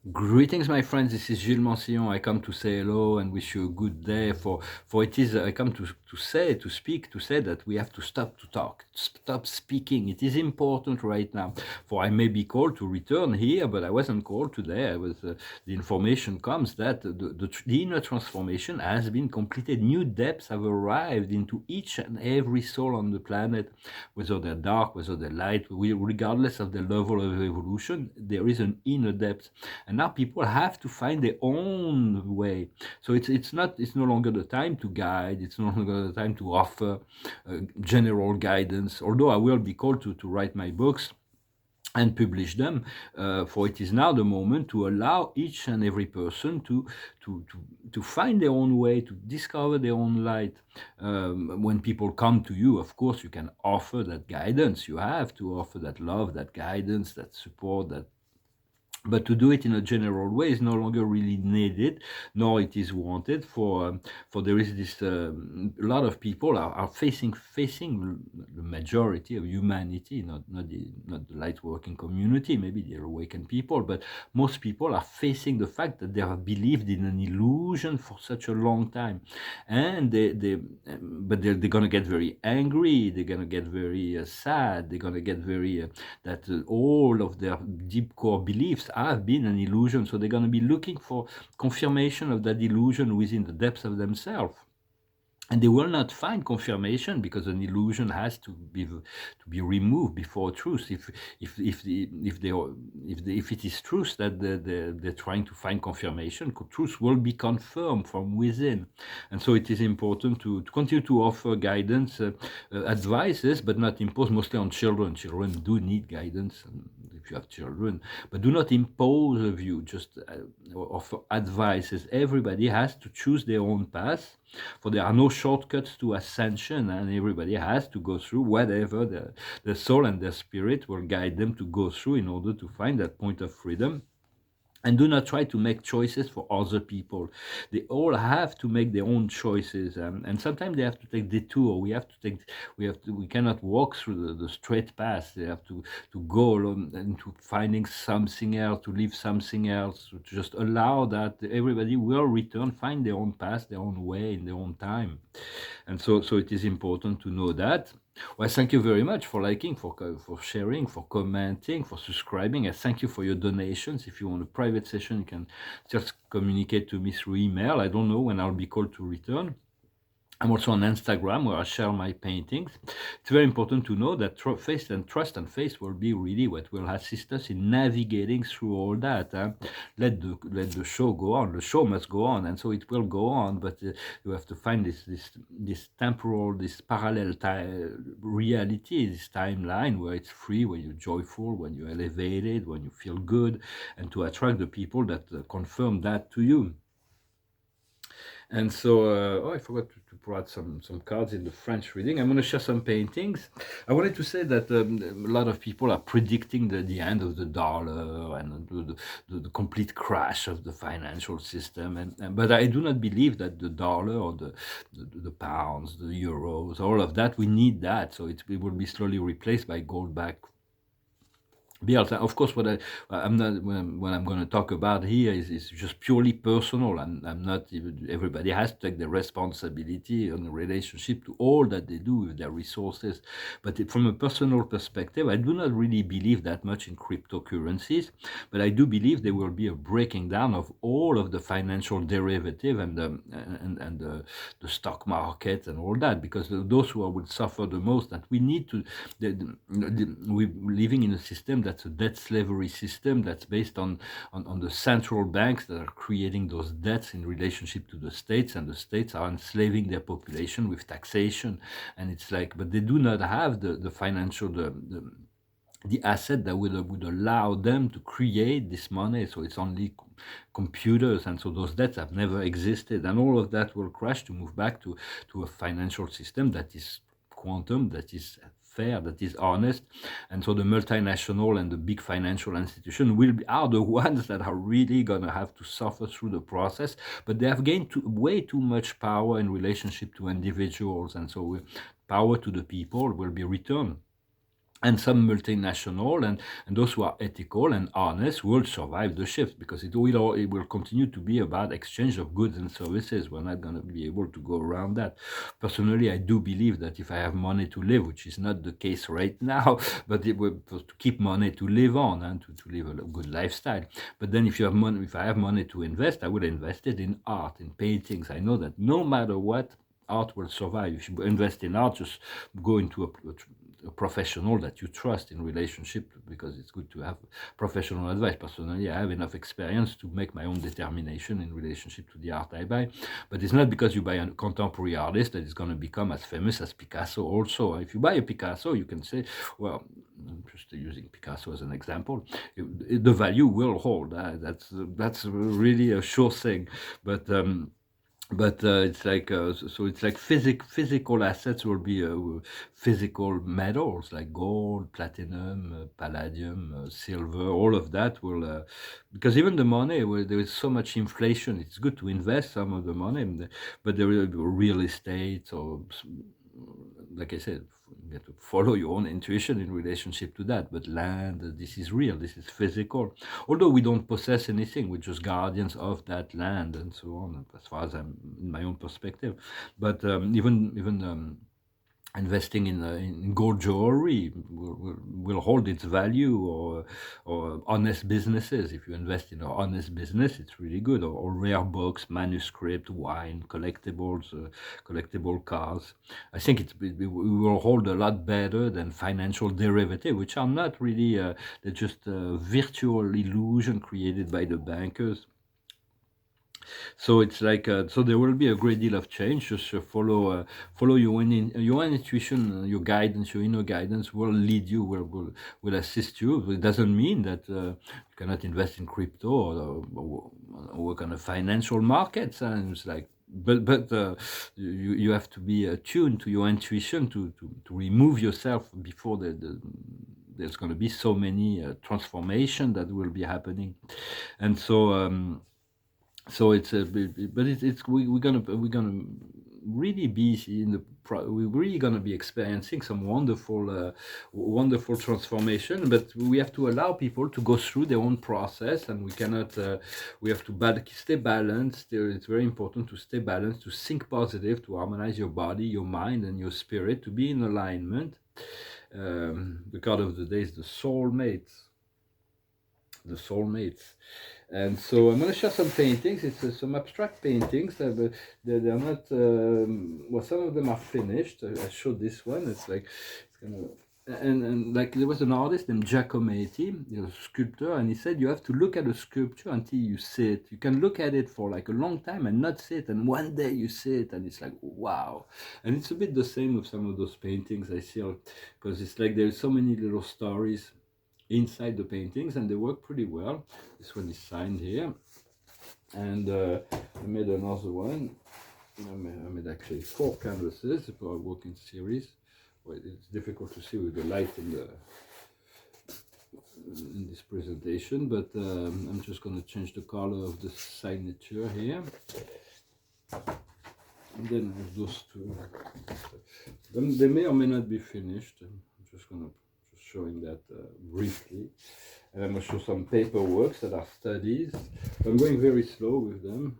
Greetings, my friends. This is Gilles Mancillon. I come to say hello and wish you a good day. For it is I come to speak, to say that we have to stop to talk, stop speaking. It is important right now. For I may be called to return here, but I wasn't called today. I was. The information comes that the inner transformation has been completed. New depths have arrived into each and every soul on the planet, whether they're dark, whether they're light. Regardless of the level of evolution, there is an inner depth. And now people have to find their own way. So it's no longer the time to guide. It's no longer the time to offer general guidance. Although I will be called to write my books and publish them, for it is now the moment to allow each and every person to to find their own way, to discover their own light. When people come to you, of course, you can offer that guidance. You have to offer that love, that guidance, that support, that, but to do it in a general way is no longer really needed, nor it is wanted. For there is this a lot of people are facing the majority of humanity, not the light working community, maybe the awakened people, but most people are facing the fact that they have believed in an illusion for such a long time, and they're going to get very angry. They're going to get very sad. They're going to get very that all of their deep core beliefs have been an illusion. So they're going to be looking for confirmation of that illusion within the depths of themselves. And they will not find confirmation because an illusion has to be removed before truth. If it is truth that they're trying to find confirmation, truth will be confirmed from within. And so it is important to continue to offer guidance, advices, but not impose, mostly on children. Children do need guidance. If you have children, but do not impose a view, just offer advices. Everybody has to choose their own path, for there are no shortcuts to ascension, and everybody has to go through whatever the soul and their spirit will guide them to go through in order to find that point of freedom. And do not try to make choices for other people. They all have to make their own choices, and sometimes they have to take detour. We cannot walk through the straight path. They have to go along into finding something else, to live something else, to just allow that everybody will return, find their own path, their own way, in their own time. And so it is important to know that. Well, thank you very much for liking, for sharing, for commenting, for subscribing. I thank you for your donations. If you want a private session, you can just communicate to me through email. I don't know when I'll be called to return. I'm also on Instagram, where I share my paintings. It's very important to know that trust and faith will be really what will assist us in navigating through all that. Let the show go on. The show must go on, and so it will go on. But you have to find this temporal, this parallel reality, this timeline where it's free, where you're joyful, when you're elevated, when you feel good, and to attract the people that confirm that to you. And so, I forgot to put some cards in the French reading. I'm going to share some paintings. I wanted to say that a lot of people are predicting the end of the dollar and the complete crash of the financial system. But I do not believe that the dollar or the pounds, the euros, all of that, we need that. So it will be slowly replaced by gold back. Of course, what I'm not what I'm going to talk about here is just purely personal. I'm not even, everybody has to take the responsibility on the relationship to all that they do with their resources. But from a personal perspective, I do not really believe that much in cryptocurrencies. But I do believe there will be a breaking down of all of the financial derivative and the stock market and all that, because those who will suffer the most. That we need to. We're living in a system that's a debt slavery system that's based on the central banks that are creating those debts in relationship to the states, and the states are enslaving their population with taxation. And it's like, but they do not have the financial, the asset that would allow them to create this money. So it's only computers, and so those debts have never existed, and all of that will crash to move back to a financial system that is quantum, that is fair, that is honest. And so the multinational and the big financial institution are the ones that are really going to have to suffer through the process, but they have gained way too much power in relationship to individuals, and so power to the people will be returned. and some multinational, and those who are ethical and honest will survive the shift, because it will continue to be about exchange of goods and services. We're not going to be able to go around that. Personally, I do believe that if I have money to live, which is not the case right now, but it will to keep money to live on and to live a good lifestyle. But then if I have money to invest, I would invest it in art, in paintings. I know that no matter what, art will survive. If you invest in art, just go into a professional that you trust in relationship, because it's good to have professional advice. Personally, I have enough experience to make my own determination in relationship to the art I buy. But it's not because you buy a contemporary artist that is going to become as famous as Picasso also. If you buy a Picasso, you can say, well, I'm just using Picasso as an example, the value will hold. That's really a sure thing. But it's like so it's like physical assets will be physical metals like gold, platinum, palladium, silver. All of that will because even the money, there is so much inflation. It's good to invest some of the money, but there will be real estate, or like I said, you have to follow your own intuition in relationship to that. But land, this is real, this is physical. Although we don't possess anything, we're just guardians of that land and so on, as far as I'm in my own perspective. But even investing in gold jewelry will hold its value, or honest businesses. If you invest in an honest business, it's really good. Or rare books, manuscript, wine, collectibles, collectible cars. I think we will hold a lot better than financial derivatives, which are not really, they're just a virtual illusion created by the bankers. So it's like so there will be a great deal of change. Just follow your intuition, your guidance, your inner guidance will lead you, will assist you. It doesn't mean that you cannot invest in crypto, or work on the financial markets. And it's like, but you have to be attuned to your intuition to remove yourself before there's going to be so many transformation that will be happening. And so it's we're gonna really be we're really gonna be experiencing some wonderful transformation. But we have to allow people to go through their own process, and we cannot we have to stay balanced. It's very important to stay balanced, to think positive, to harmonize your body, your mind, and your spirit, to be in alignment. The card of the day is the soulmates. And so I'm going to show some paintings. It's some abstract paintings. But they're not, well, some of them are finished. I showed this one. It's like, it's gonna, and like there was an artist named Giacometti, a sculptor, and he said you have to look at a sculpture until you see it. You can look at it for like a long time and not see it, and one day you see it, and it's like, wow. And it's a bit the same with some of those paintings I see, because it's like there's so many little stories inside the paintings, and they work pretty well. This one is signed here, and I made another one. I made actually 4 canvases for a working series. Well, it's difficult to see with the light in this presentation, but I'm just going to change the color of the signature here, and then I have those 2. They may or may not be finished. I'm just going to showing that briefly, and I'm going to show some paperwork that are studies. I'm going very slow with them,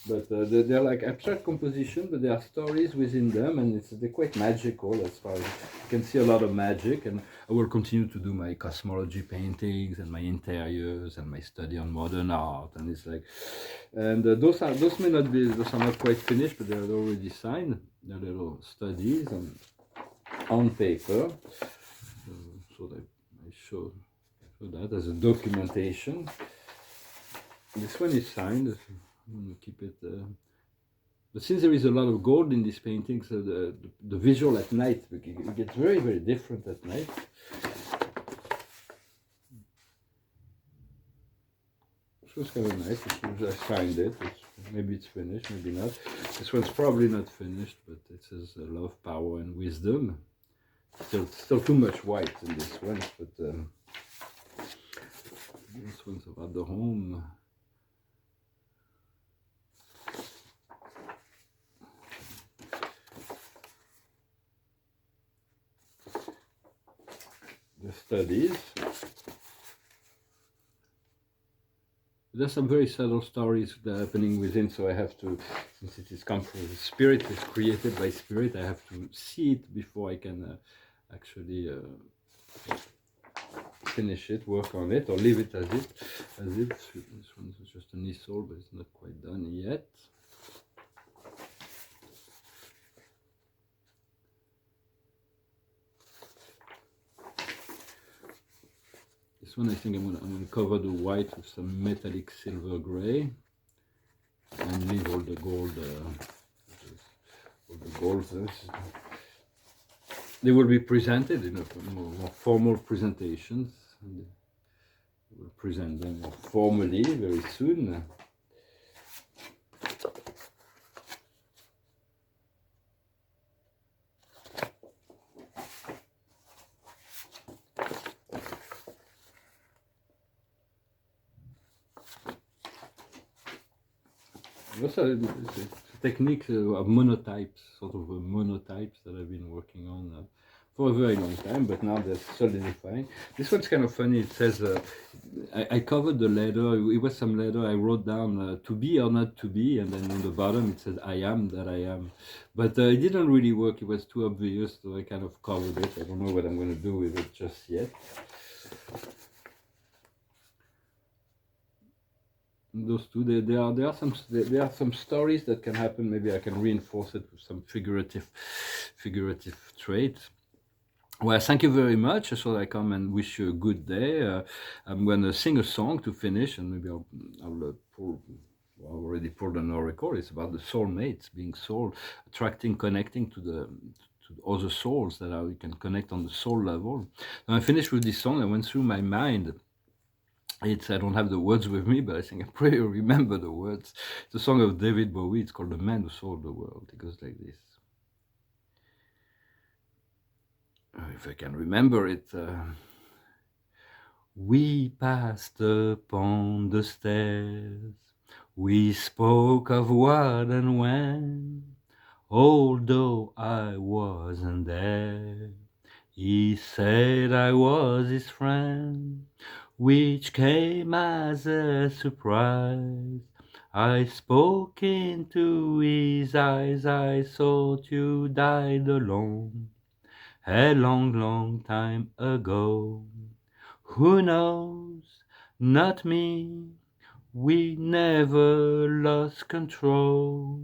but they're like abstract composition, but there are stories within them, and they're quite magical as far as you can see a lot of magic. And I will continue to do my cosmology paintings and my interiors and my study on modern art, and it's like, and those are not quite finished, but they're already signed. They're little studies and on paper, so that I show that as a documentation. This one is signed. I'm going to keep it. But since there is a lot of gold in these paintings, the visual at night, it gets very, very different at night. So it's kind of nice. I signed it. Maybe it's finished, maybe not. This one's probably not finished, but it says love, power, and wisdom. Still too much white in this one, but this one's about the home. studies. There's some very subtle stories that are happening within, so I have to, since it is come from the spirit, it's created by spirit, I have to see it before I can actually finish it, work on it, or leave it as it. This one is just an e-sol, but it's not quite done yet. This one I think I'm gonna cover the white with some metallic silver gray and leave all the gold. They will be presented in a more formal presentations. And we'll present them more formally very soon. Also, it's a technique of monotypes, sort of monotypes that I've been working on for a very long time, but now they're solidifying. This one's kind of funny. It says, I covered the letter, it was some letter I wrote down, to be or not to be, and then on the bottom it says, I am that I am. But it didn't really work, it was too obvious, so I kind of covered it. I don't know what I'm going to do with it just yet. Those two, there are some stories that can happen. Maybe I can reinforce it with some figurative traits. Well, thank you very much. So I come and wish you a good day. I'm going to sing a song to finish, and maybe I'll pull. Well, I already pulled an oracle. It's about the soulmates, being soul, attracting, connecting to other souls that we can connect on the soul level. And I finished with this song. I went through my mind. I don't have the words with me, but I think I pretty remember the words. It's a song of David Bowie. It's called The Man Who Sold the World. It goes like this. If I can remember it. We passed upon the stairs. We spoke of what and when. Although I wasn't there, he said I was his friend, which came as a surprise. I spoke into his eyes. I thought you died alone a long, long time ago. Who knows? Not me. We never lost control.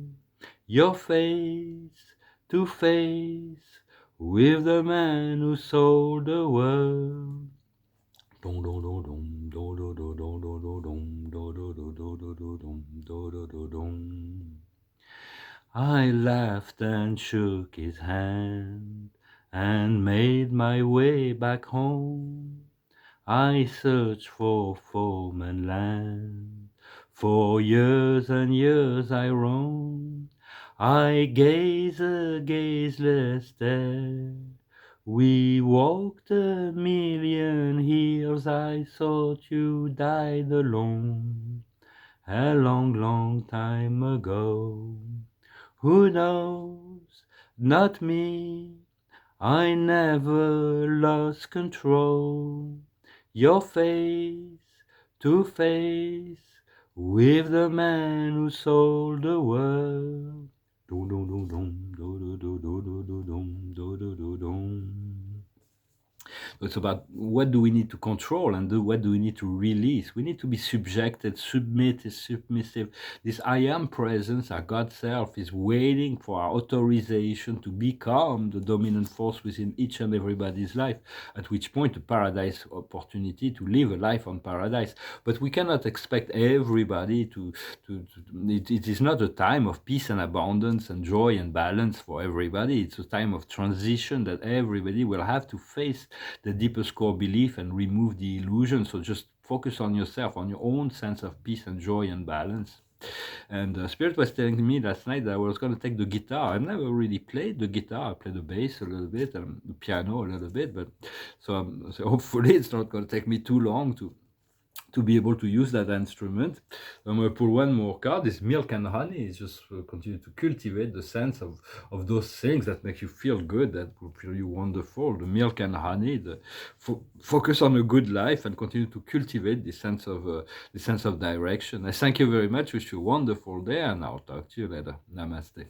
You're face to face with the man who sold the world. I laughed and shook his hand and made my way back home. I searched for foreman land. For years and years I roamed. I gaze a gazeless stare. We walked a million hills. I thought you died alone a long, long time ago. Who knows? Not me. I never lost control. You're face to face with the man who sold the world. It's about what do we need to control and what do we need to release. We need to be subjected, submissive. This I am presence, our God self, is waiting for our authorization to become the dominant force within each and everybody's life, at which point a paradise opportunity to live a life on paradise. But we cannot expect everybody it is not a time of peace and abundance and joy and balance for everybody. It's a time of transition that everybody will have to face the deepest core belief and remove the illusion. So just focus on yourself, on your own sense of peace and joy and balance. And Spirit was telling me last night that I was going to take the guitar. I've never really played the guitar. I play the bass a little bit and the piano a little bit, but so hopefully it's not going to take me too long to to be able to use that instrument. I'm going to pull one more card. Is milk and honey. It's just continue to cultivate the sense of those things that make you feel good, that will feel you wonderful. The milk and honey. The focus on a good life and continue to cultivate the sense of direction. I thank you very much. Wish you a wonderful day, and I'll talk to you later. Namaste.